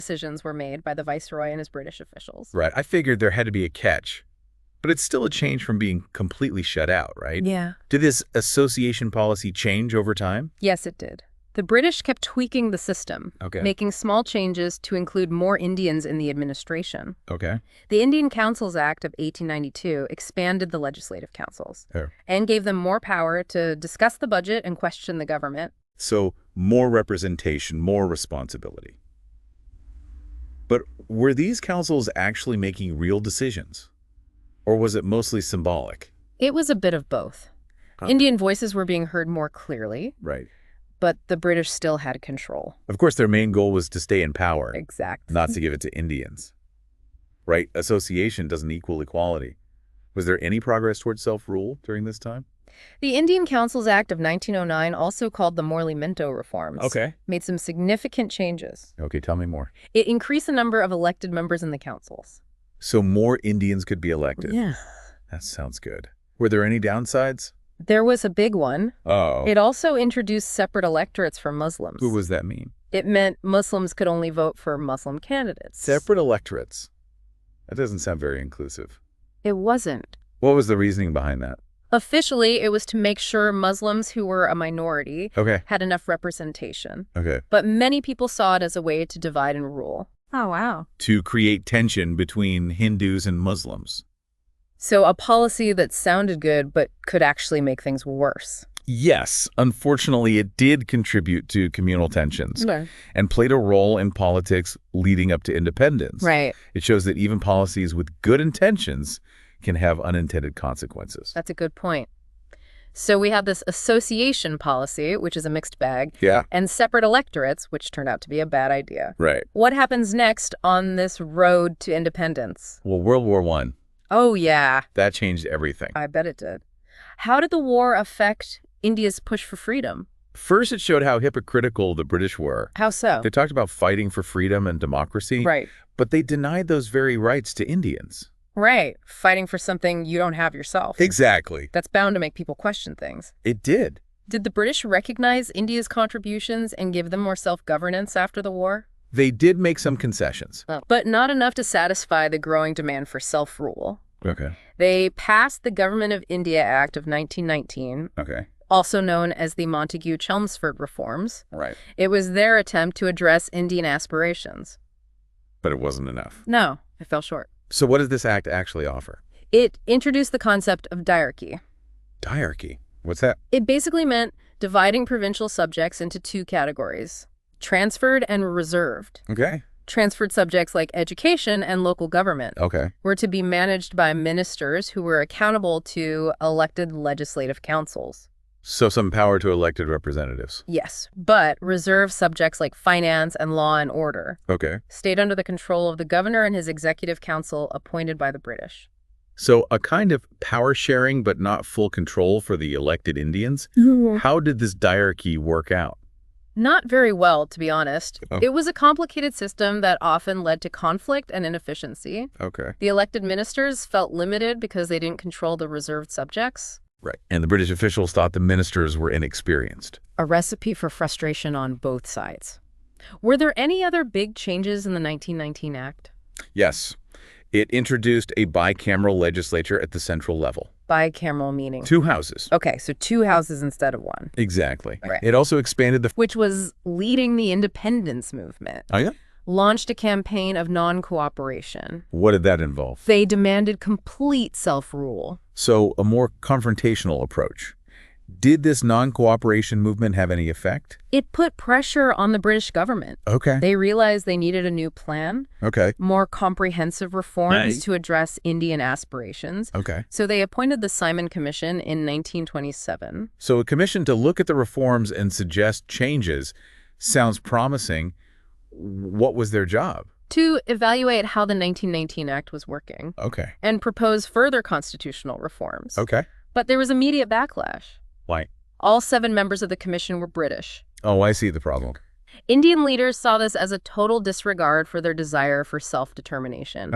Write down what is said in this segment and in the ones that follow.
decisions were made by the viceroy and his British officials. Right. I figured there had to be a catch. But it's still a change from being completely shut out, right? Yeah. Did this association policy change over time? Yes, it did. The British kept tweaking the system, making small changes to include more Indians in the administration. The Indian Councils Act of 1892 expanded the legislative councils and gave them more power to discuss the budget and question the government. So more representation, more responsibility. But were these councils actually making real decisions? Or was it mostly symbolic? It was a bit of both. Indian voices were being heard more clearly. Right. But the British still had control. Of course, their main goal was to stay in power. Exactly. Not to give it to Indians. Right? Association doesn't equal equality. Was there any progress towards self-rule during this time? The Indian Councils Act of 1909, also called the monumental reforms, made some significant changes. Tell me more. It increased the number of elected members in the councils. So more Indians could be elected? Yeah. That sounds good. Were there any downsides? There was a big one. Oh. It also introduced separate electorates for Muslims. What does that mean? It meant Muslims could only vote for Muslim candidates. Separate electorates? That doesn't sound very inclusive. It wasn't. What was the reasoning behind that? Officially, it was to make sure Muslims who were a minority had enough representation. But many people saw it as a way to divide and rule. Oh, wow. To create tension between Hindus and Muslims. So a policy that sounded good but could actually make things worse. Yes. Unfortunately, it did contribute to communal tensions and played a role in politics leading up to independence. Right. It shows that even policies with good intentions can have unintended consequences. That's a good point. So we have this association policy, which is a mixed bag, and separate electorates, which turned out to be a bad idea. Right. What happens next on this road to independence? Well, World War I. Oh, yeah. That changed everything. I bet it did. How did the war affect India's push for freedom? First, it showed how hypocritical the British were. How so? They talked about fighting for freedom and democracy. Right. But they denied those very rights to Indians. Right. Fighting for something you don't have yourself. Exactly. That's bound to make people question things. It did. Did the British recognize India's contributions and give them more self-governance after the war? They did make some concessions. But not enough to satisfy the growing demand for self-rule. They passed the Government of India Act of 1919, also known as the Montagu-Chelmsford Reforms. Right. It was their attempt to address Indian aspirations. But it wasn't enough. No, it fell short. So what does this act actually offer? It introduced the concept of diarchy. Diarchy? What's that? It basically meant dividing provincial subjects into two categories, transferred and reserved. Transferred subjects like education and local government were to be managed by ministers who were accountable to elected legislative councils. So some power to elected representatives. Yes, but reserved subjects like finance and law and order stayed under the control of the governor and his executive council appointed by the British. So a kind of power sharing but not full control for the elected Indians? How did this diarchy work out? Not very well, to be honest. It was a complicated system that often led to conflict and inefficiency. The elected ministers felt limited because they didn't control the reserved subjects. Right. And the British officials thought the ministers were inexperienced. A recipe for frustration on both sides. Were there any other big changes in the 1919 Act? Yes. It introduced a bicameral legislature at the central level. Bicameral meaning? 2 houses. Okay, so 2 houses instead of 1. Exactly. Right. It also expanded the... Which was leading the independence movement. Launched a campaign of non-cooperation. What did that involve? They demanded complete self-rule. So a more confrontational approach. Did this non-cooperation movement have any effect? It put pressure on the British government. They realized they needed a new plan. More comprehensive reforms to address Indian aspirations. So they appointed the Simon Commission in 1927. So a commission to look at the reforms and suggest changes sounds promising. What was their job? To evaluate how the 1919 Act was working. And propose further constitutional reforms. But there was immediate backlash. Why? All 7 members of the commission were British. Oh, I see the problem. Indian leaders saw this as a total disregard for their desire for self-determination.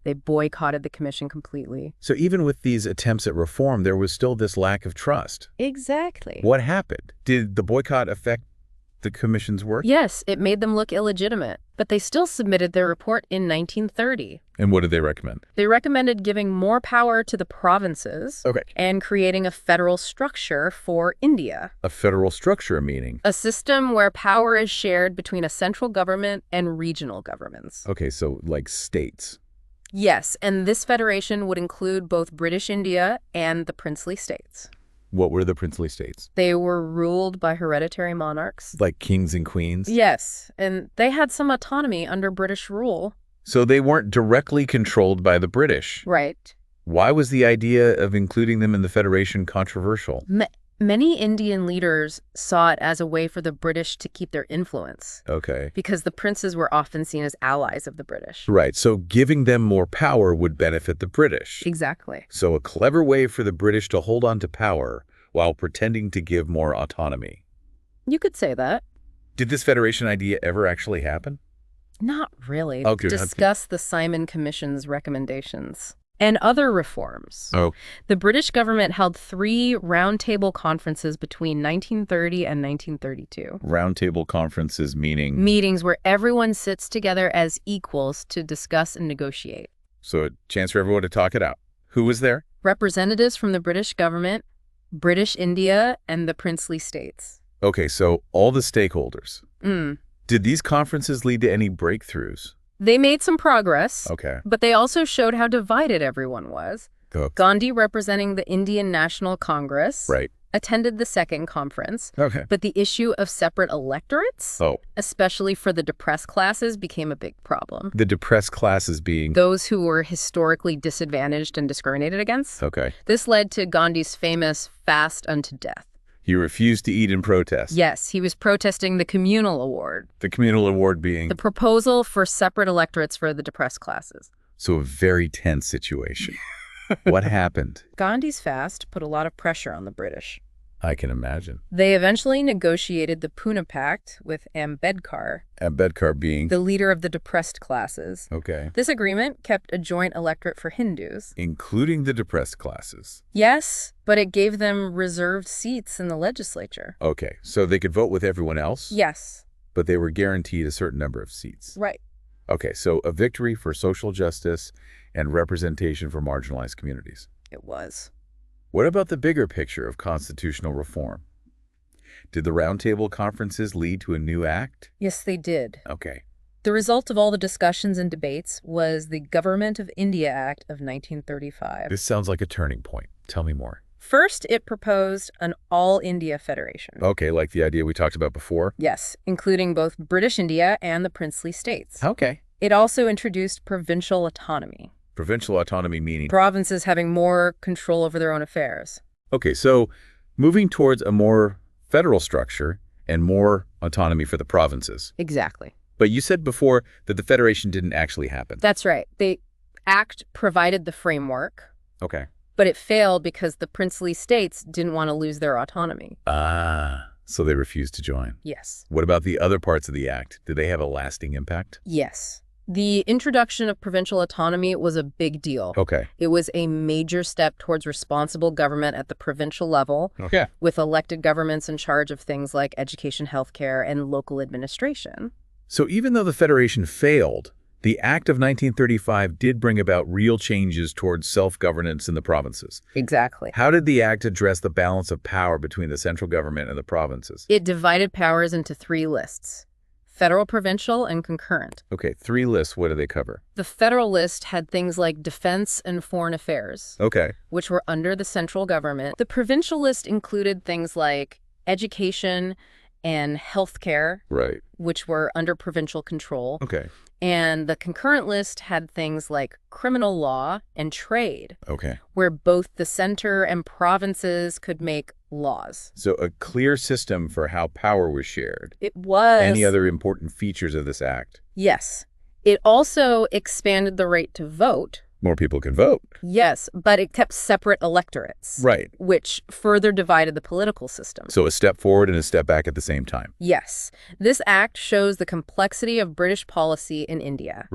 They boycotted the commission completely. So even with these attempts at reform, there was still this lack of trust. Exactly. What happened? Did the boycott affect the commission's work? Yes, it made them look illegitimate, but they still submitted their report in 1930. And what did they recommend? They recommended giving more power to the provinces and creating a federal structure for India. A federal structure, meaning? A system where power is shared between a central government and regional governments. Okay, so like states. Yes, and this federation would include both British India and the princely states. What were the princely states? They were ruled by hereditary monarchs. Like kings and queens? Yes, and they had some autonomy under British rule. So they weren't directly controlled by the British. Right. Why was the idea of including them in the Federation controversial? Many Indian leaders saw it as a way for the British to keep their influence. Okay. Because the princes were often seen as allies of the British. Right, so giving them more power would benefit the British. Exactly. So a clever way for the British to hold on to power while pretending to give more autonomy. You could say that. Did this Federation idea ever actually happen? Not really. Okay. Discuss the Simon Commission's recommendations. And other reforms. Oh. The British government held 3 roundtable conferences between 1930 and 1932. Roundtable conferences meaning? Meetings where everyone sits together as equals to discuss and negotiate. So a chance for everyone to talk it out. Who was there? Representatives from the British government, British India, and the princely states. Okay, so all the stakeholders. Did these conferences lead to any breakthroughs? They made some progress, okay, but they also showed how divided everyone was. Gandhi, representing the Indian National Congress, attended the second conference, but the issue of separate electorates, especially for the depressed classes, became a big problem. The depressed classes being? Those who were historically disadvantaged and discriminated against. Okay. This led to Gandhi's famous fast unto death. He refused to eat in protest. Yes, he was protesting the communal award. The communal award being? The proposal for separate electorates for the depressed classes. So a very tense situation. What happened? Gandhi's fast put a lot of pressure on the British. I can imagine. They eventually negotiated the Pune Pact with Ambedkar. Ambedkar being? The leader of the depressed classes. Okay. This agreement kept a joint electorate for Hindus. Including the depressed classes? Yes, but it gave them reserved seats in the legislature. Okay, so they could vote with everyone else? Yes. But they were guaranteed a certain number of seats? Right. Okay, so a victory for social justice and representation for marginalized communities. It was. What about the bigger picture of constitutional reform? Did the roundtable conferences lead to a new act? Yes, they did. Okay. The result of all the discussions and debates was the Government of India Act of 1935. This sounds like a turning point. Tell me more. First, it proposed an all-India federation. Okay, like the idea we talked about before? Yes, including both British India and the princely states. Okay. It also introduced provincial autonomy. Provincial autonomy meaning? Provinces having more control over their own affairs. Okay, so moving towards a more federal structure and more autonomy for the provinces. Exactly. But you said before that the federation didn't actually happen. That's right. The act provided the framework. Okay. But it failed because the princely states didn't want to lose their autonomy. So they refused to join. Yes. What about the other parts of the act? Did they have a lasting impact? Yes. The introduction of provincial autonomy was a big deal. Okay. It was a major step towards responsible government at the provincial level, with elected governments in charge of things like education, healthcare, and local administration. So even though the Federation failed, the Act of 1935 did bring about real changes towards self-governance in the provinces. Exactly. How did the Act address the balance of power between the central government and the provinces? It divided powers into 3 lists. Federal, provincial, and concurrent. Okay, 3 lists. What do they cover? The federal list had things like defense and foreign affairs, which were under the central government. The provincial list included things like education and healthcare, which were under provincial control. And the concurrent list had things like criminal law and trade, where both the center and provinces could make laws. So a clear system for how power was shared. It was. Any other important features of this act? Yes. It also expanded the right to vote. More people could vote. Yes, but it kept separate electorates. Which further divided the political system. So a step forward and a step back at the same time. Yes. This act shows the complexity of British policy in India.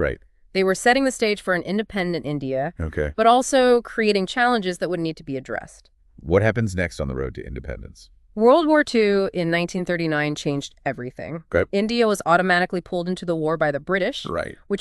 They were setting the stage for an independent India, but also creating challenges that would need to be addressed. What happens next on the road to independence? World War II in 1939 changed everything. Okay. India was automatically pulled into the war by the British, Right. which